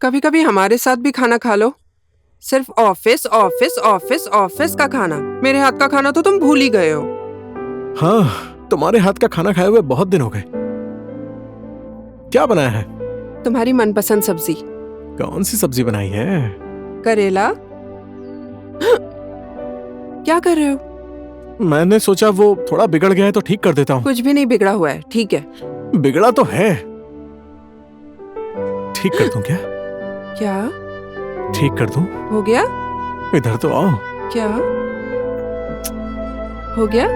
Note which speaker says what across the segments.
Speaker 1: कभी कभी हमारे साथ भी खाना खा लो। सिर्फ ऑफिस ऑफिस ऑफिस ऑफिस का खाना। मेरे हाथ का खाना तो तुम भूल ही गए हो।
Speaker 2: हाँ, तुम्हारे हाथ का खाना खाए हुए बहुत दिन हो गए। क्या बनाया है?
Speaker 1: तुम्हारी मनपसंद सब्जी।
Speaker 2: कौन सी सब्जी बनाई है?
Speaker 1: करेला। क्या कर रहे हो?
Speaker 2: मैंने सोचा वो थोड़ा बिगड़ गया है तो ठीक कर देता हूँ।
Speaker 1: कुछ भी नहीं बिगड़ा हुआ है, ठीक है।
Speaker 2: बिगड़ा तो है। ठीक कर दूं क्या?
Speaker 1: क्या
Speaker 2: ठीक कर दूं?
Speaker 1: हो गया?
Speaker 2: इधर तो आओ।
Speaker 1: क्या हो गया?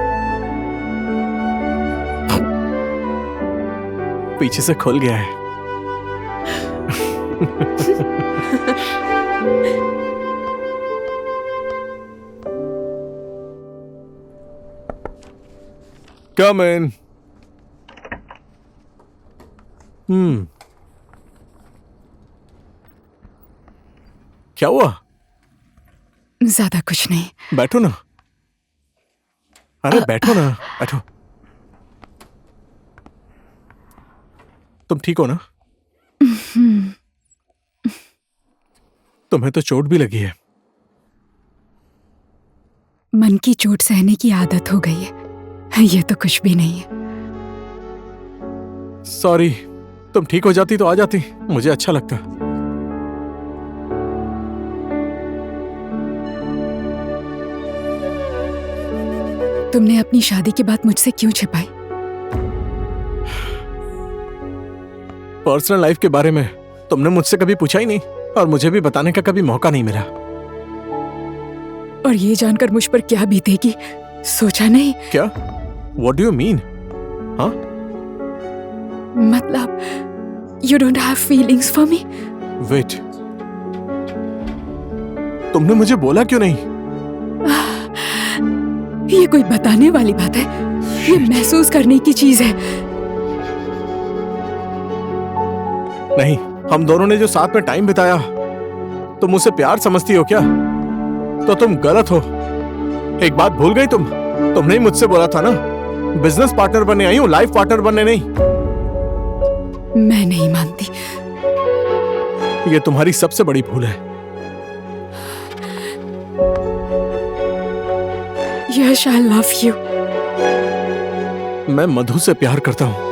Speaker 2: पीछे से खुल गया है। Come in. क्या हुआ?
Speaker 3: ज्यादा कुछ नहीं।
Speaker 2: बैठो ना। अरे बैठो ना, बैठो। तुम ठीक हो ना? तुम्हें तो चोट भी लगी है।
Speaker 3: मन की चोट सहने की आदत हो गई है, ये तो कुछ भी नहीं है।
Speaker 2: सॉरी, तुम ठीक हो जाती तो आ जाती, मुझे अच्छा लगता।
Speaker 3: तुमने अपनी शादी की बात मुझसे क्यों छिपाई?
Speaker 2: पर्सनल लाइफ के बारे में तुमने मुझसे कभी पूछा ही नहीं और मुझे भी बताने का कभी मौका नहीं मिला।
Speaker 3: और ये जानकर मुझ पर क्या बीतेगी सोचा नहीं?
Speaker 2: क्या? What do you mean? हाँ?
Speaker 3: मतलब you don't have feelings for me?
Speaker 2: Wait. तुमने मुझे बोला क्यों नहीं?
Speaker 3: ये कोई बताने वाली बात है? ये महसूस करने की चीज है।
Speaker 2: नहीं, हम दोनों ने जो साथ में टाइम बिताया, तुम उसे प्यार समझती हो क्या? तो तुम गलत हो। एक बात भूल गई तुम? तुमने ही मुझसे बोला था ना, बिजनेस पार्टनर बनने आई हूं, लाइफ पार्टनर बनने नहीं।
Speaker 3: मैं नहीं मानती।
Speaker 2: ये तुम्हारी सबसे बड़ी भूल है।
Speaker 3: यश, I love you।
Speaker 2: मैं मधु से प्यार करता हूं।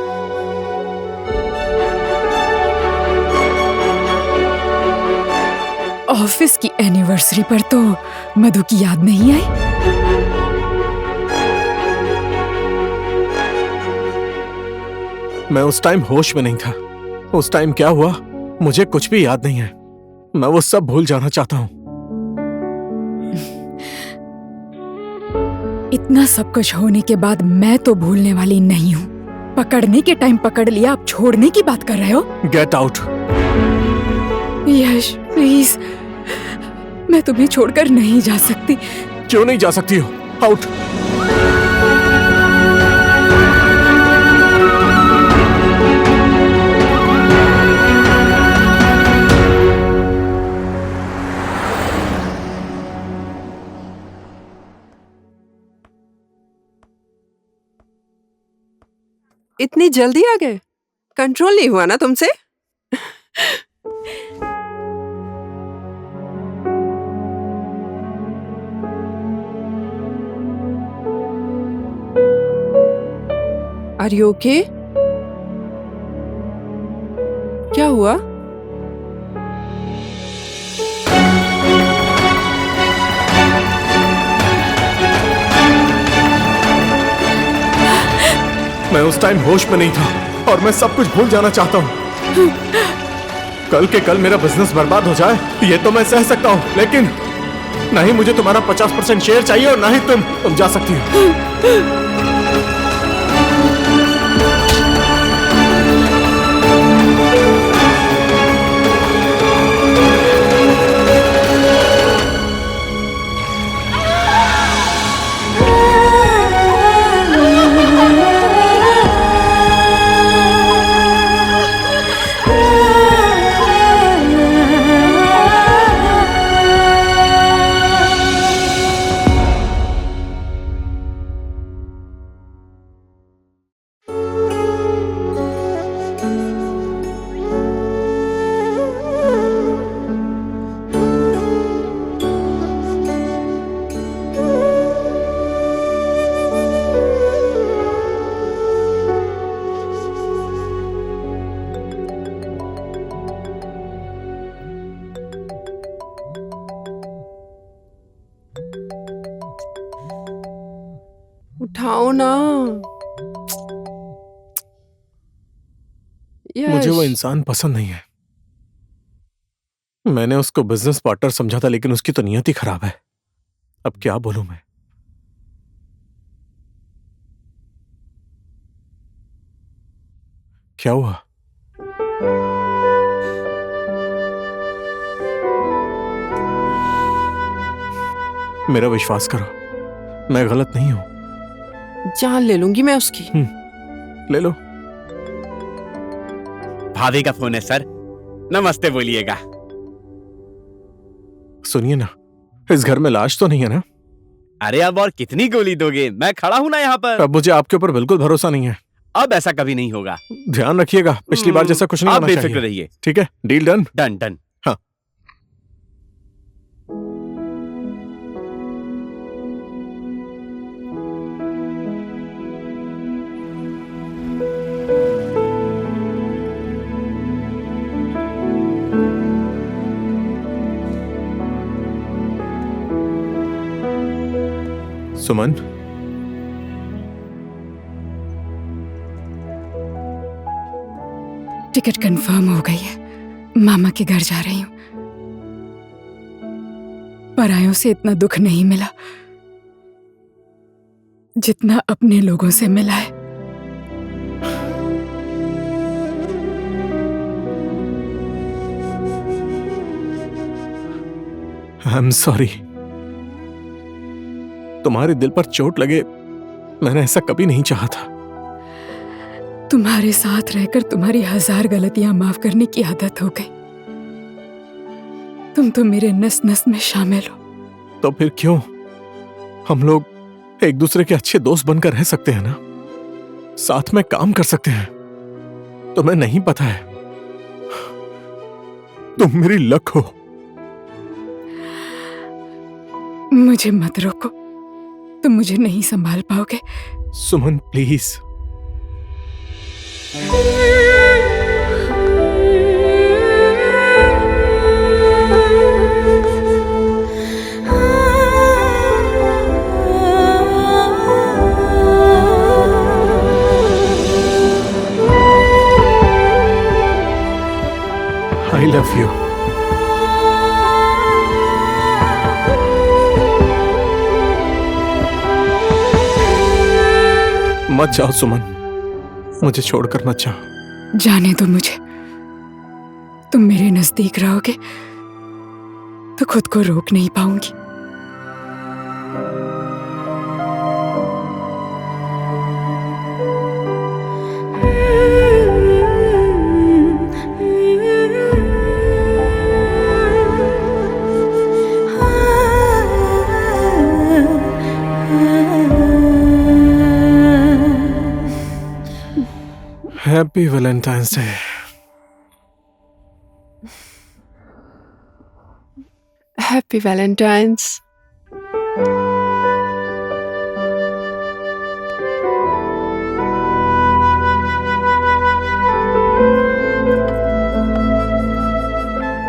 Speaker 3: ऑफिस की एनिवर्सरी पर तो मधु की याद नहीं आई?
Speaker 2: मैं उस टाइम होश में नहीं था। उस टाइम क्या हुआ मुझे कुछ भी याद नहीं है। मैं वो सब भूल जाना चाहता हूं।
Speaker 3: इतना सब कुछ होने के बाद मैं तो भूलने वाली नहीं हूँ। पकड़ने के टाइम पकड़ लिया, आप छोड़ने की बात कर रहे हो?
Speaker 2: Get out.
Speaker 3: यश प्लीज, मैं तुम्हें छोड़कर नहीं जा सकती।
Speaker 2: क्यों नहीं जा सकती हो? आउट।
Speaker 1: इतनी जल्दी आ गए? कंट्रोल नहीं हुआ ना तुमसे? Are you okay? क्या हुआ?
Speaker 2: मैं उस टाइम होश में नहीं था और मैं सब कुछ भूल जाना चाहता हूं। कल के कल मेरा बिजनेस बर्बाद हो जाए ये तो मैं सह सकता हूं, लेकिन नहीं, मुझे तुम्हारा 50% शेयर चाहिए और ना ही तुम जा सकती हो।
Speaker 1: उठाओ ना।
Speaker 2: मुझे वो
Speaker 1: यश,
Speaker 2: इंसान पसंद नहीं है। मैंने उसको बिजनेस पार्टनर समझा था, लेकिन उसकी तो नियत ही खराब है। अब क्या बोलूं मैं? क्या हुआ? मेरा विश्वास करो, मैं गलत नहीं हूं।
Speaker 1: जान ले लूंगी मैं उसकी।
Speaker 2: ले लो।
Speaker 4: भाभी का फोन है सर, नमस्ते बोलिएगा।
Speaker 2: सुनिए ना, इस घर में लाश तो नहीं है ना?
Speaker 4: अरे अब और कितनी गोली दोगे, मैं खड़ा हूं ना यहाँ पर।
Speaker 2: अब मुझे आपके ऊपर बिल्कुल भरोसा नहीं है।
Speaker 4: अब ऐसा कभी नहीं होगा।
Speaker 2: ध्यान रखिएगा, पिछली बार जैसा कुछ नहीं
Speaker 4: आप
Speaker 2: होना
Speaker 4: बेफिक्र
Speaker 2: चाहिए।
Speaker 4: रहिए।
Speaker 2: ठीक है, डील डन।
Speaker 4: Done done.
Speaker 2: हाँ। सुमन,
Speaker 3: टिकट कंफर्म हो गई है। मामा के घर जा रही हूँ। परायों से इतना दुख नहीं मिला जितना अपने लोगों से मिला है।
Speaker 2: I am sorry. तुम्हारे दिल पर चोट लगे, मैंने ऐसा कभी नहीं चाहा था।
Speaker 3: तुम्हारे साथ रहकर तुम्हारी 1000 गलतियां माफ करने की आदत हो गई। तुम तो मेरे नस नस में शामिल हो।
Speaker 2: तो फिर क्यों हम लोग एक दूसरे के अच्छे दोस्त बनकर रह सकते हैं ना? साथ में काम कर सकते हैं। तुम्हें नहीं पता है, तुम मेरी लक हो।
Speaker 3: मुझे मत रोको, तुम मुझे नहीं संभाल पाओगे।
Speaker 2: सुमन प्लीज। I love you. मत जाओ सुमन, मुझे छोड़कर मत जाओ।
Speaker 3: जाने दो मुझे। तुम मेरे नजदीक रहोगे तो खुद को रोक नहीं पाऊंगी।
Speaker 2: Happy Valentine's day.
Speaker 1: Happy Valentine's.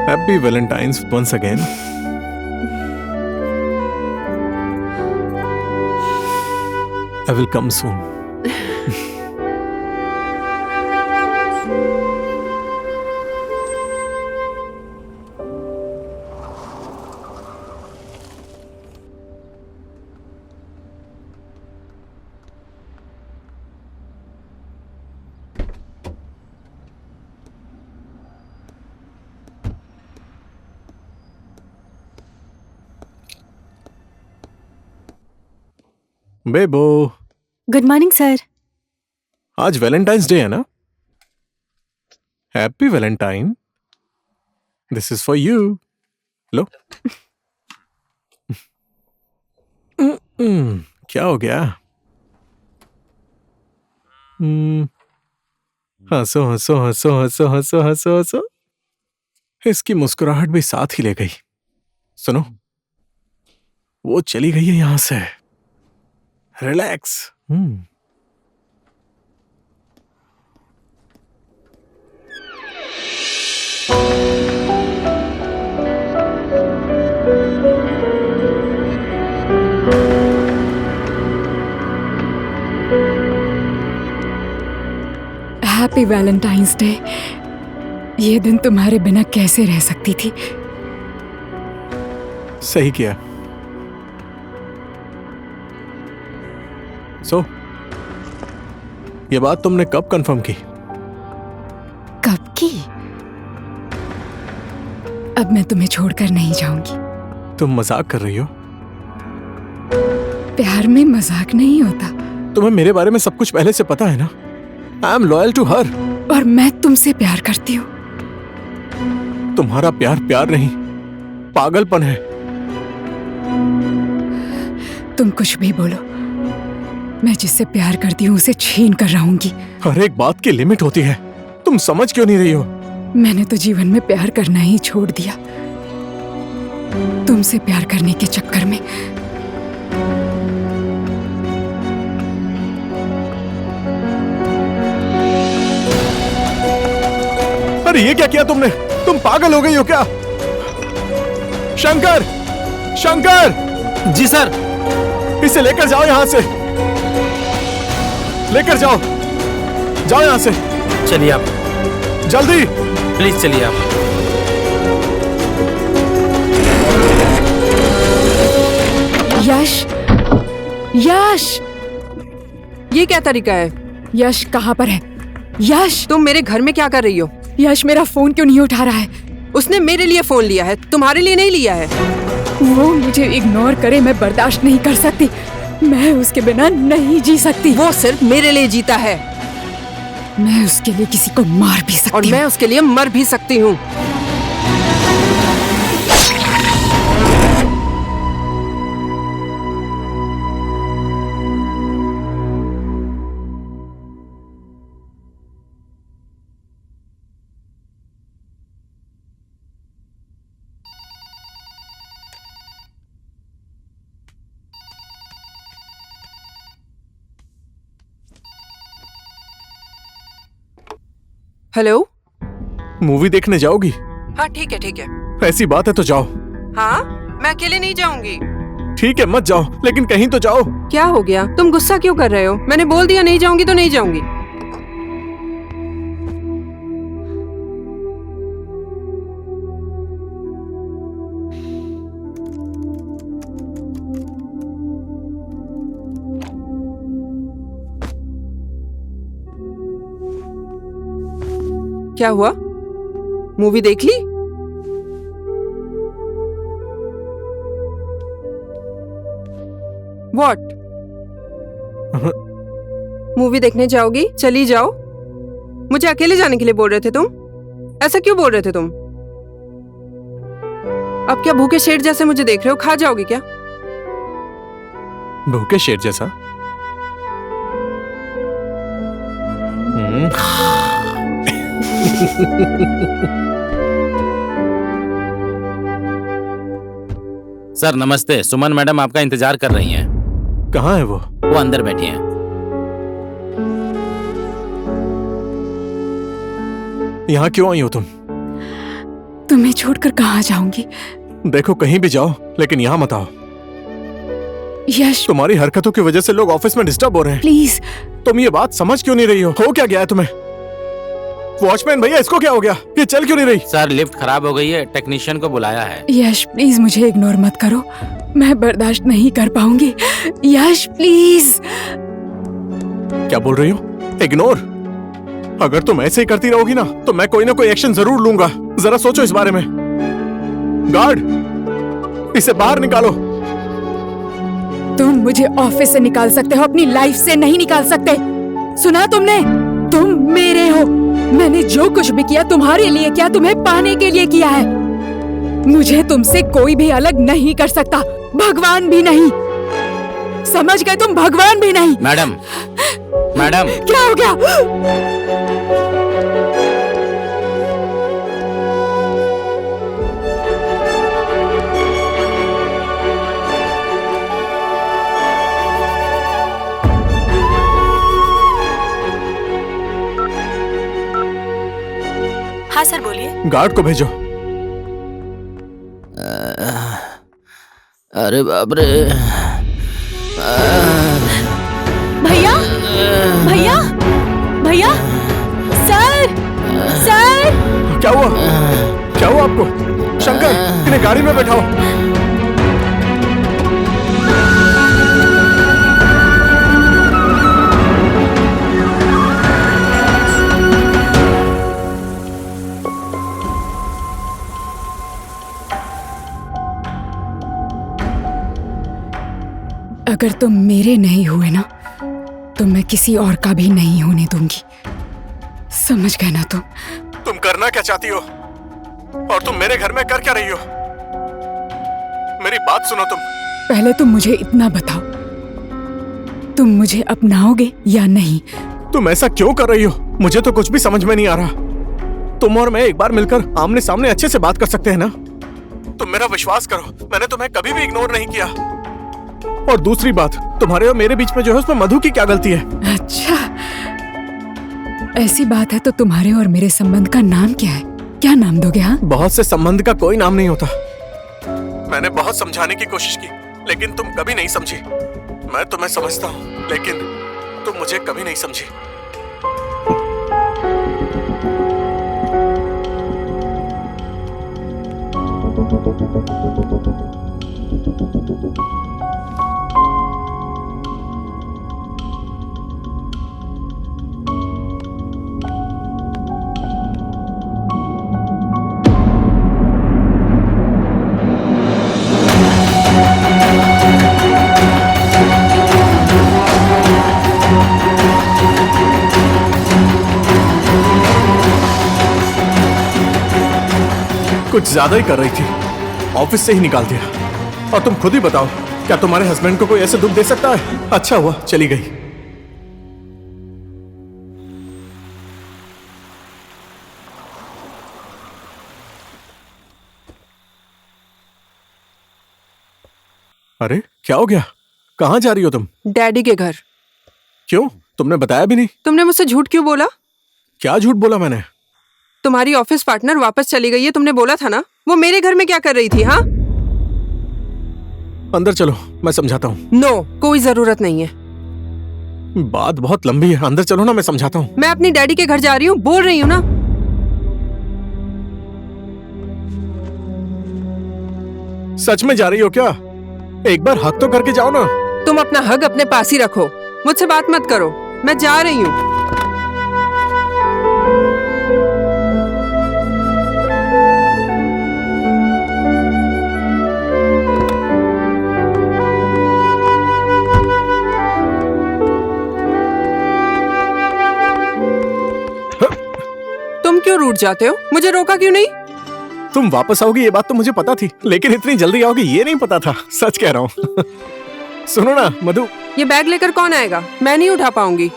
Speaker 2: Happy Valentine's once again. I will come soon. Bebo,
Speaker 5: good morning sir.
Speaker 2: आज वैलेंटाइंस डे है ना? Happy Valentine. This is for you. लो। क्या हो गया? हंसो हंसो हंसो हंसो हंसो हंसो हंसो। इसकी मुस्कुराहट भी साथ ही ले गई। सुनो, वो चली गई है यहां से। रिलैक्स।
Speaker 3: Happy Valentine's day. ये दिन तुम्हारे बिना कैसे रह सकती थी।
Speaker 2: सही किया। ये बात तुमने कब कंफर्म की?
Speaker 3: कब की? अब मैं तुम्हें छोड़कर नहीं जाऊंगी।
Speaker 2: तुम मजाक कर रही हो?
Speaker 3: प्यार में मजाक नहीं होता।
Speaker 2: तुम्हें मेरे बारे में सब कुछ पहले से पता है ना। I am loyal to her.
Speaker 3: और मैं तुमसे प्यार करती हूँ।
Speaker 2: तुम्हारा प्यार प्यार नहीं, पागलपन है।
Speaker 3: तुम कुछ भी बोलो, मैं जिससे प्यार करती हूँ उसे छीन कर रहूंगी।
Speaker 2: हर एक बात की लिमिट होती है। तुम समझ क्यों नहीं रही हो?
Speaker 3: मैंने तो जीवन में प्यार करना ही छोड़ दिया, तुमसे प्यार करने के चक्कर में।
Speaker 2: अरे ये क्या किया तुमने? तुम पागल हो गई हो क्या? शंकर! शंकर!
Speaker 4: जी सर।
Speaker 2: इसे लेकर जाओ यहां से। लेकर जाओ। जाओ यहां से।
Speaker 4: चलिए आप,
Speaker 2: जल्दी।
Speaker 4: प्लीज चलिए आप।
Speaker 3: यश! यश!
Speaker 1: ये क्या तरीका है?
Speaker 3: यश कहाँ पर है? यश!
Speaker 1: तुम मेरे घर में क्या कर रही हो?
Speaker 3: यश मेरा फोन क्यों नहीं उठा रहा है?
Speaker 1: उसने मेरे लिए फोन लिया है, तुम्हारे लिए नहीं लिया है।
Speaker 3: वो मुझे इग्नोर करे मैं बर्दाश्त नहीं कर सकती। मैं उसके बिना नहीं जी सकती।
Speaker 1: वो सिर्फ मेरे लिए जीता है
Speaker 3: मैं उसके लिए किसी को मार भी सकती
Speaker 1: और
Speaker 3: हूँ।
Speaker 1: मैं उसके लिए मर भी सकती हूँ। हेलो।
Speaker 2: मूवी देखने जाओगी?
Speaker 1: हाँ ठीक है ठीक है।
Speaker 2: ऐसी बात है तो जाओ।
Speaker 1: हाँ मैं अकेले नहीं जाऊंगी।
Speaker 2: ठीक है मत जाओ, लेकिन कहीं तो जाओ।
Speaker 1: क्या हो गया? तुम गुस्सा क्यों कर रहे हो? मैंने बोल दिया नहीं जाऊंगी तो नहीं जाऊंगी। क्या हुआ? मूवी देख ली? व्हाट? मूवी देखने जाओगी? चली जाओ। मुझे अकेले जाने के लिए बोल रहे थे तुम? ऐसा क्यों बोल रहे थे तुम? अब क्या भूखे शेर जैसे मुझे देख रहे हो? खा जाओगी क्या?
Speaker 2: भूखे शेर जैसा?
Speaker 4: सर नमस्ते, सुमन मैडम आपका इंतजार कर रही हैं।
Speaker 2: कहाँ है वो?
Speaker 4: वो अंदर बैठी हैं।
Speaker 2: यहाँ क्यों आई हो तुम?
Speaker 3: तुम्हें छोड़कर कहाँ जाऊंगी?
Speaker 2: देखो कहीं भी जाओ, लेकिन यहाँ मत आओ।
Speaker 3: यश
Speaker 2: तुम्हारी हरकतों की वजह से लोग ऑफिस में डिस्टर्ब हो रहे हैं।
Speaker 3: प्लीज।
Speaker 2: तुम ये बात समझ क्यों नहीं रही हो क्या गया है तुम्हें? वॉचमैन भैया इसको क्या हो गया? ये चल क्यों नहीं रही?
Speaker 4: सर लिफ्ट खराब हो गई है, टेक्नीशियन को बुलाया है।
Speaker 3: यश प्लीज मुझे इग्नोर मत करो, मैं बर्दाश्त नहीं कर पाऊंगी। यश प्लीज।
Speaker 2: क्या बोल रही हो? इग्नोर? अगर तुम ऐसे ही करती रहोगी ना तो मैं कोई ना कोई एक्शन जरूर लूंगा। जरा सोचो इस बारे में। गार्ड, इसे बाहर निकालो।
Speaker 3: तुम मुझे ऑफिस से निकाल सकते हो, अपनी लाइफ से नहीं निकाल सकते। सुना तुमने? तुम मेरे हो। मैंने जो कुछ भी किया तुम्हारे लिए किया, तुम्हें पाने के लिए किया है। मुझे तुमसे कोई भी अलग नहीं कर सकता, भगवान भी नहीं। समझ गए तुम? भगवान भी नहीं।
Speaker 4: Madam, madam.
Speaker 3: क्या हो गया?
Speaker 5: हाँ सर बोलिए।
Speaker 2: गार्ड को भेजो।
Speaker 4: अरे बाप रे।
Speaker 5: भैया भैया भैया
Speaker 2: सबको। शंकर, इन्हें गाड़ी में बैठाओ।
Speaker 3: अगर तुम मेरे नहीं हुए ना तो मैं किसी और का भी नहीं होने दूंगी, समझ गए ना
Speaker 2: तुम करना क्या चाहती हो और तुम मेरे घर में कर क्या रही हो? मेरी बात सुनो तुम।
Speaker 3: पहले तुम मुझे इतना बताओ, तुम मुझे अपनाओगे या नहीं?
Speaker 2: तुम ऐसा क्यों कर रही हो? मुझे तो कुछ भी समझ में नहीं आ रहा। तुम और मैं एक बार मिलकर आमने सामने अच्छे से बात कर सकते हैं ना? तुम मेरा विश्वास करो, मैंने तुम्हें कभी भी इग्नोर नहीं किया। और दूसरी बात, तुम्हारे और मेरे बीच में जो है उसमें मधु की क्या गलती है?
Speaker 3: अच्छा, ऐसी बात है तो तुम्हारे और मेरे संबंध का नाम क्या है? क्या नाम दोगे? हाँ,
Speaker 2: बहुत से संबंध का कोई नाम नहीं होता। मैंने बहुत समझाने की कोशिश की लेकिन तुम कभी नहीं समझी। मैं तुम्हें समझता हूँ लेकिन तुम मुझे कभी नहीं समझी। कुछ ज्यादा ही कर रही थी, ऑफिस से ही निकाल दिया। और तुम खुद ही बताओ, क्या तुम्हारे हस्बैंड को कोई ऐसे दुख दे सकता है? अच्छा हुआ चली गई। अरे क्या हो गया? कहाँ जा रही हो तुम?
Speaker 1: डैडी के घर।
Speaker 2: क्यों? तुमने बताया भी नहीं।
Speaker 1: तुमने मुझसे झूठ क्यों बोला?
Speaker 2: क्या झूठ बोला मैंने?
Speaker 1: तुम्हारी ऑफिस पार्टनर वापस चली गई है, तुमने बोला था ना। वो मेरे घर में क्या कर रही थी? हाँ,
Speaker 2: अंदर चलो, मैं समझाता हूँ।
Speaker 1: नो, कोई जरूरत नहीं है।
Speaker 2: बात बहुत लंबी है, अंदर चलो ना, मैं समझाता हूँ।
Speaker 1: मैं अपनी डैडी के घर जा रही हूँ, बोल रही हूँ ना।
Speaker 2: सच में जा रही हो क्या? एक बार हक तो करके जाओ ना।
Speaker 1: तुम अपना हक अपने पास ही रखो, मुझसे बात मत करो। मैं जा रही हूँ। तुम क्यों रूठ जाते हो? मुझे रोका क्यों नहीं?
Speaker 2: तुम वापस आओगी ये बात तो मुझे पता थी, लेकिन इतनी जल्दी आओगी ये नहीं पता था। सच कह रहा हूँ। सुनो ना मधु,
Speaker 1: ये बैग लेकर कौन आएगा? मैं नहीं उठा पाऊंगी।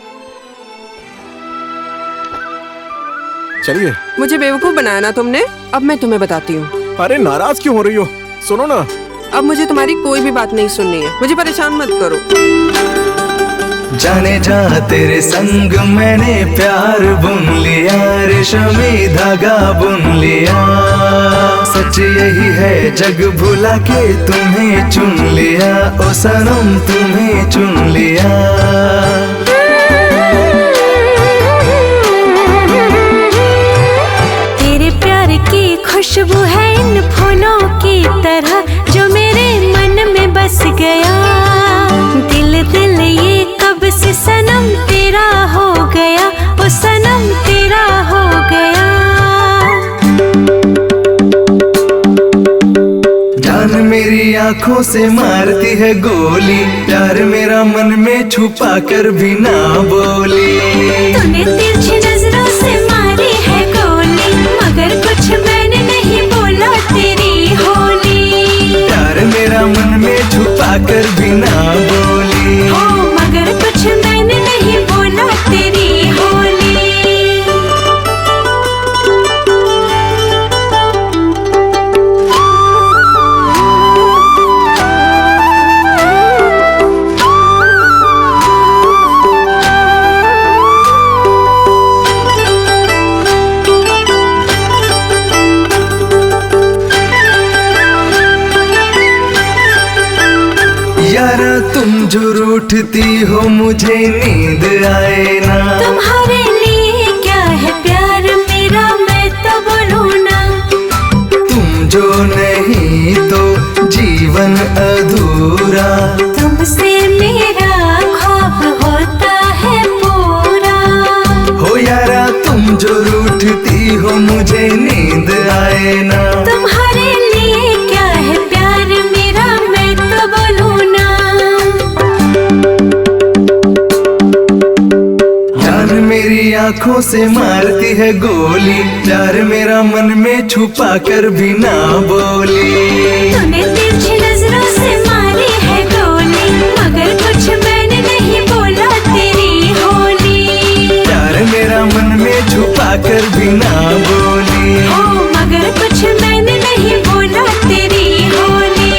Speaker 2: चलिए।
Speaker 1: मुझे बेवकूफ बनाया ना तुमने, अब मैं तुम्हें बताती हूँ।
Speaker 2: अरे नाराज क्यों हो रही हो? सुनो ना।
Speaker 1: अब मुझे तुम्हारी कोई भी बात नहीं सुननी है, मुझे परेशान मत करो।
Speaker 6: जाने जा तेरे संग मैंने प्यार बुन लिया, रेशमी धागा बुन लिया। सच यही है जग भुला के तुम्हें चुन लिया, ओ सनम तुम्हें चुन लिया।
Speaker 7: तेरे प्यार की खुशबू है इन फूलों की तरह, जो मेरे मन में बस गया। दिल दिल ये कब से सनम तेरा हो गया, ओ सनम तेरा हो गया।
Speaker 6: जान मेरी आंखों से मारती है गोली, प्यार मेरा मन में छुपा कर भी ना बोली।
Speaker 7: तूने तिरछी नजरों से मारी है गोली, मगर कुछ मैंने नहीं बोला तेरी होली।
Speaker 6: प्यार मेरा मन में छुपा कर भी ना बोली।
Speaker 7: हो मगर कुछ मैंने नहीं बोला तेरी होली।
Speaker 6: यारा तुम जो रूठती हो मुझे नींद आए ना।
Speaker 7: तुम्हारे लिए क्या है प्यार मेरा, मैं तो बोलूं ना।
Speaker 6: नहीं तो जीवन अधूरा।
Speaker 7: तुमसे मेरा ख्वाब होता है पूरा।
Speaker 6: हो यारा तुम जो रूठती हो मुझे नींद आए ना।
Speaker 7: तुम्हारे लिए क्या है प्यार मेरा मैं तो बोलूं ना।
Speaker 6: जान मेरी आंखों से मारती है गोली, प्यार मेरा मन में छुपा कर भी ना बोली।
Speaker 7: तूने तिरछी नजरों से मारी है गोली, मगर कुछ मैंने नहीं बोला तेरी होली।
Speaker 6: प्यार मेरा मन में छुपा कर भी ना बोली।
Speaker 7: ओ मगर कुछ मैंने नहीं बोला तेरी होली।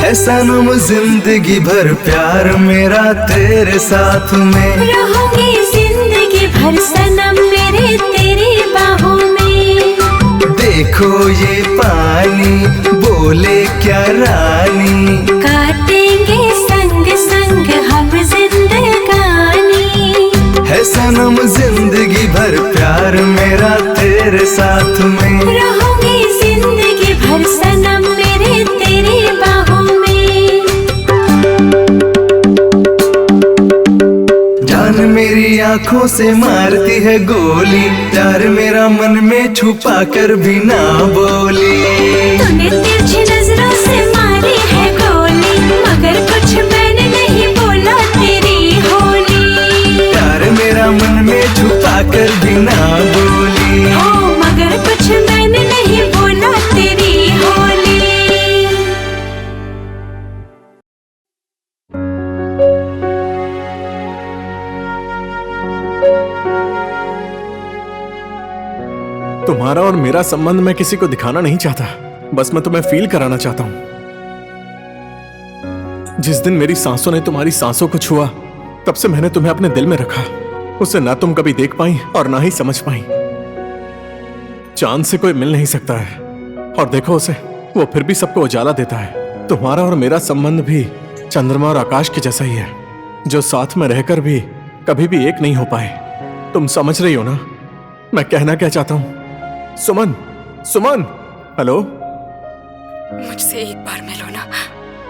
Speaker 6: है सनम जिंदगी भर प्यार मेरा तेरे साथ में।
Speaker 7: रहूंगी जिंदगी भर सनम मेरे तेरी बाहों में।
Speaker 6: देखो ये पानी बोले क्या रानी।
Speaker 7: काटेंगे संग संग हम जिंदगानी।
Speaker 6: है सनम जिंदगी भर प्यार मेरा तेरे साथ में।
Speaker 7: रहूंगी जिंदगी भर सनम मेरे तेरी बाहों में।
Speaker 6: जान मेरी आंखों से मारती है गोली, प्यार मेरा मन में छुपा कर भी ना बोली।
Speaker 7: तूने तिरछी नजरों से मारी है गोली, मगर कुछ मैंने नहीं बोला तेरी होली।
Speaker 6: प्यार मेरा मन में छुपा कर भी ना बोली।
Speaker 7: ओ मगर कुछ मैंने नहीं बोला तेरी होली।
Speaker 2: तुम्हारा और मेरा संबंध मैं किसी को दिखाना नहीं चाहता, बस मैं तुम्हें फील कराना चाहता हूं। जिस दिन मेरी सांसों ने तुम्हारी सांसों को छुआ, तब से मैंने तुम्हें अपने दिल में रखा। उसे ना तुम कभी देख पाई और ना ही समझ पाई। चांद से कोई मिल नहीं सकता है, और देखो उसे, वो फिर भी सबको उजाला देता है। तुम्हारा और मेरा संबंध भी चंद्रमा और आकाश के जैसा ही है, जो साथ में रहकर भी कभी भी एक नहीं हो पाए। तुम समझ रही हो ना मैं कहना क्या चाहता हूं? सुमन, सुमन, हेलो।
Speaker 3: मुझसे एक बार मिलो ना।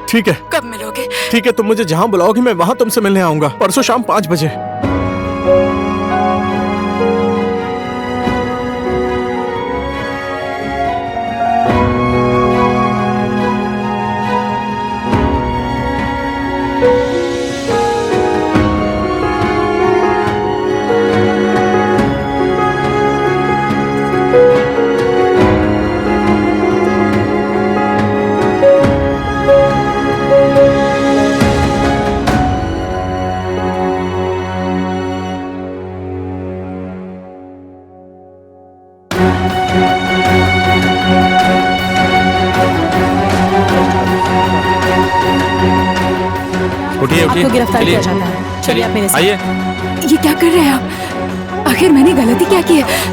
Speaker 2: ठीक है,
Speaker 3: कब मिलोगे?
Speaker 2: ठीक है, तुम मुझे जहां बुलाओगी मैं वहां तुमसे मिलने आऊंगा, परसों शाम 5 बजे।
Speaker 4: उठिए उठिए,
Speaker 5: आपको गिरफ्तार
Speaker 4: चलिए।
Speaker 5: किया जाता है। चलिए आप मेरे साथ।
Speaker 4: आइए।
Speaker 3: ये क्या कर रहे हैं आप? आखिर मैंने गलती क्या की है?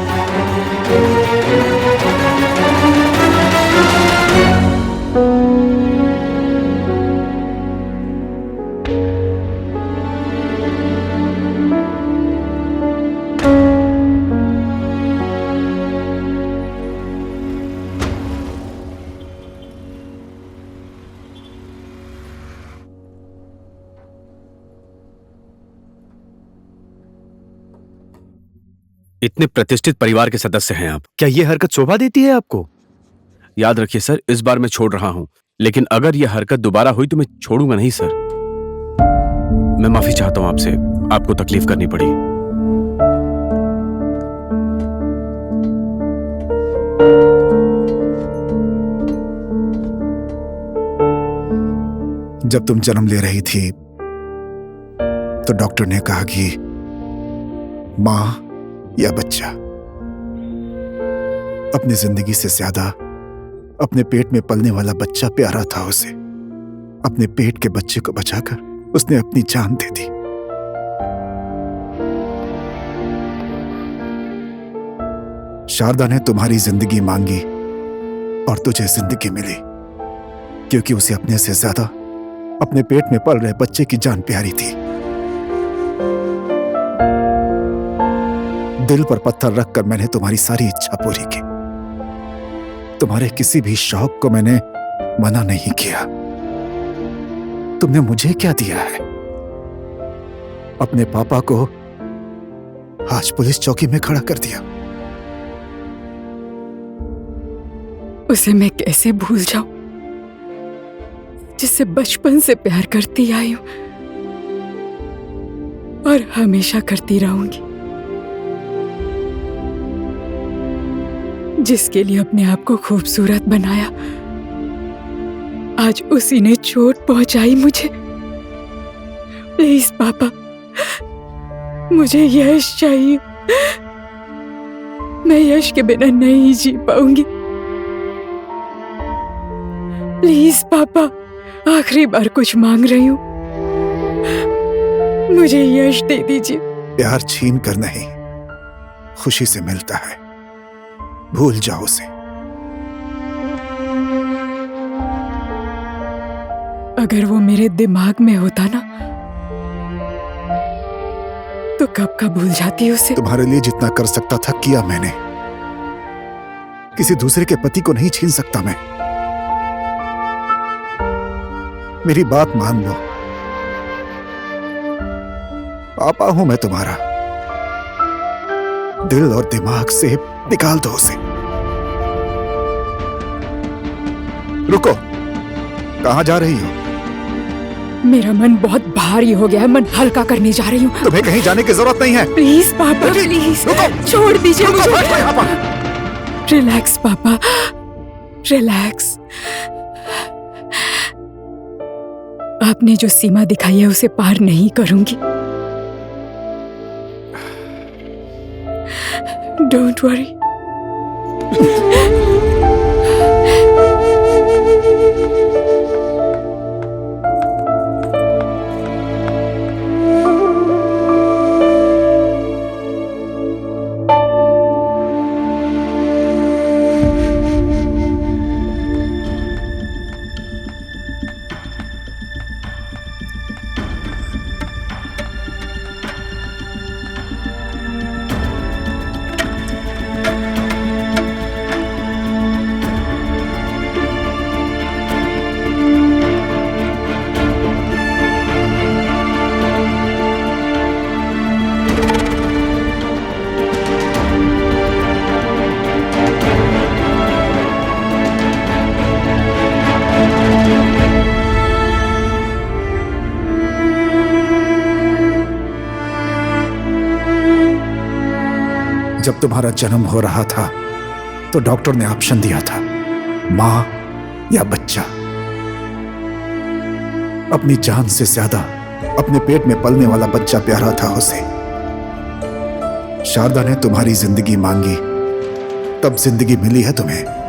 Speaker 4: इतने प्रतिष्ठित परिवार के सदस्य हैं आप, क्या ये हरकत शोभा देती है आपको? याद रखिए सर, इस बार मैं छोड़ रहा हूं, लेकिन अगर यह हरकत दोबारा हुई तो मैं छोड़ूंगा नहीं सर। मैं माफी चाहता हूं आपसे, आपको तकलीफ करनी पड़ी।
Speaker 8: जब तुम जन्म ले रही थी तो डॉक्टर ने कहा कि मां या बच्चा, अपनी जिंदगी से ज्यादा अपने पेट में पलने वाला बच्चा प्यारा था उसे। अपने पेट के बच्चे को बचाकर उसने अपनी जान दे दी। शारदा ने तुम्हारी जिंदगी मांगी और तुझे जिंदगी मिली। क्योंकि उसे अपने से ज्यादा अपने पेट में पल रहे बच्चे की जान प्यारी थी। दिल पर पत्थर रखकर मैंने तुम्हारी सारी इच्छा पूरी की। तुम्हारे किसी भी शौक को मैंने मना नहीं किया। तुमने मुझे क्या दिया है? अपने पापा को आज पुलिस चौकी में खड़ा कर दिया।
Speaker 3: उसे मैं कैसे भूल जाऊं, जिससे बचपन से प्यार करती आई हूं और हमेशा करती रहूंगी, जिसके लिए अपने आप को खूबसूरत बनाया, आज उसी ने चोट पहुंचाई मुझे। प्लीज पापा, मुझे यश चाहिए। मैं यश के बिना नहीं जी पाऊंगी। प्लीज पापा, आखिरी बार कुछ मांग रही हूं, मुझे यश दे दीजिए।
Speaker 8: प्यार छीन कर नहीं, खुशी से मिलता है। भूल जाओ उसे।
Speaker 3: अगर वो मेरे दिमाग में होता ना, तो कब का भूल जाती उसे।
Speaker 8: तुम्हारे लिए जितना कर सकता था किया मैंने। किसी दूसरे के पति को नहीं छीन सकता मैं। मेरी बात मान लो। पापा हूं मैं तुम्हारा। दिल और दिमाग से निकाल दो उसे। रुको, कहां जा रही हो?
Speaker 3: मेरा मन बहुत भारी हो गया है, मन हल्का करने जा रही हूँ।
Speaker 8: तुम्हें कहीं जाने की जरूरत नहीं है।
Speaker 3: प्लीज पापा, प्लीज छोड़ दीजिए मुझे।
Speaker 8: यहाँ पर।
Speaker 3: रिलैक्स पापा, रिलैक्स। आपने जो सीमा दिखाई है उसे पार नहीं करूंगी। Don't worry.
Speaker 8: जब तुम्हारा जन्म हो रहा था तो डॉक्टर ने ऑप्शन दिया था, मां या बच्चा। अपनी जान से ज्यादा अपने पेट में पलने वाला बच्चा प्यारा था उसे। शारदा ने तुम्हारी जिंदगी मांगी, तब जिंदगी मिली है तुम्हें।